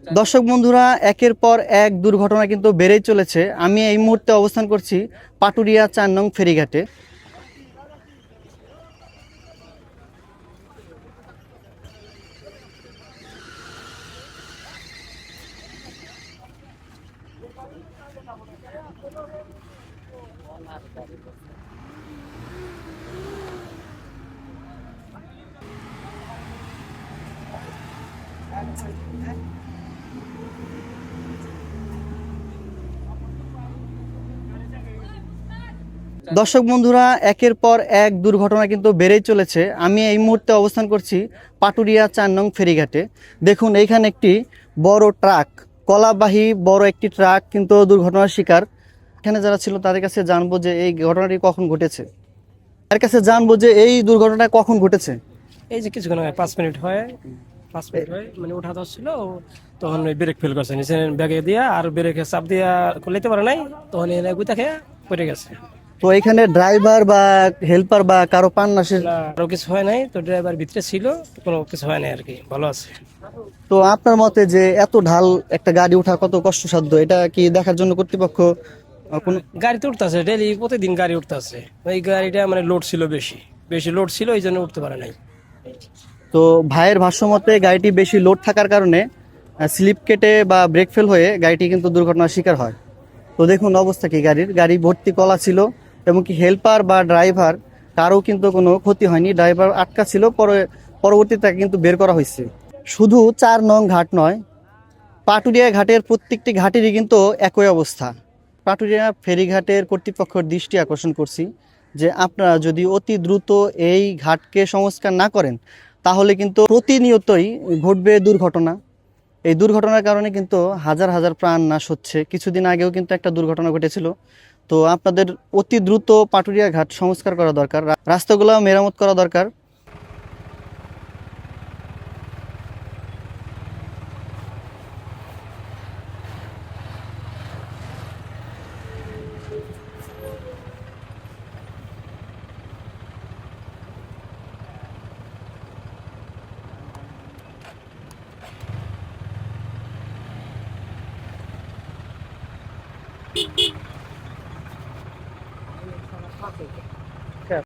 দর্শক বন্ধুরা, একের পর এক দুর্ঘটনা কিন্তু বেড়েই চলেছে। আমি এই মুহূর্তে অবস্থান করছি পাটুরিয়া ৪ নং ফেরিঘাটে। দর্শক বন্ধুরা, একের পর এক দুর্ঘটনা কিন্তু বেড়েই চলেছে। আমি এই মুহূর্তে অবস্থান করছি পাটুরিয়া ৪ নং ফেরিঘাটে। দেখুন, এইখানে একটি বড় ট্রাক, কলাবাহী বড় একটি ট্রাক কিন্তু দুর্ঘটনার শিকার। এখানে যারা ছিল তাদের কাছে জানবো যে এই ঘটনাটি কখন ঘটেছে। তার কাছে জানবো যে এই দুর্ঘটনাটা কখন ঘটেছে। এই যে কিছুক্ষণ আগে 5 মিনিট হয়, 5 মিনিট হয় মানে উঠা ধরছিল, তখন ওই ব্রেক ফেল করছে নিচে ব্যাগে দিয়া, আর ব্রেকে চাপ দিয়া খুলতে পারে নাই, তখন এনে গুতা খেয়ে পড়ে গেছে। তো এখানে ড্রাইভার বা হেল্পার বা কারো পান্নাসের। না, আরো কিছু হয় নাই, তো ড্রাইভার ভিতরে ছিল, কোনো কিছু হয় নাই আর কি, ভালো আছে। তো আপনার মতে যে এত ঢাল একটা গাড়ি ওঠা কত কষ্টসাধ্য, এটা কি দেখার জন্য কর্তৃপক্ষ কোন। গাড়ি তো উঠতেছে, ডেলি প্রতিদিন গাড়ি উঠতেছে, ওই গাড়িটা মানে লোড ছিল, বেশি বেশি লোড ছিল, এই জন্য উঠতে পারে নাই। তো ভাইয়ের ভাষ্যমতে গাড়িটি বেশি লোড থাকার কারণে স্লিপ কেটে বা ব্রেক ফেল হয়ে গাড়িটি কিন্তু দুর্ঘটনার শিকার হয়। তো দেখুন অবস্থা কি গাড়ির, গাড়ি ভর্তি কলা ছিল, এবং কি হেল্পার বা ড্রাইভার কারো কিন্তু কোনো ক্ষতি হয়নি। ড্রাইভার আটকা ছিল, পরবর্তীতে তাকে কিন্তু বের করা হয়েছে। শুধু ৪ নং ঘাট নয়, পাটুরিয়া ঘাটের প্রত্যেকটি ঘাটেরই কিন্তু একই অবস্থা। পাটুরিয়া ফেরিঘাটের কর্তৃপক্ষের দৃষ্টি আকর্ষণ করছি যে আপনারা যদি অতি দ্রুত এই ঘাটকে সংস্কার না করেন, তাহলে কিন্তু প্রতিনিয়তই ঘটবে দুর্ঘটনা। এই দুর্ঘটনার কারণে কিন্তু হাজার হাজার প্রাণ নাশ হচ্ছে। কিছুদিন আগেও কিন্তু একটা দুর্ঘটনা ঘটেছিল। তো আপনাদের অতি দ্রুত পাটুরিয়া ঘাট সংস্কার করা দরকার, রাস্তাগুলো মেরামত করা দরকার।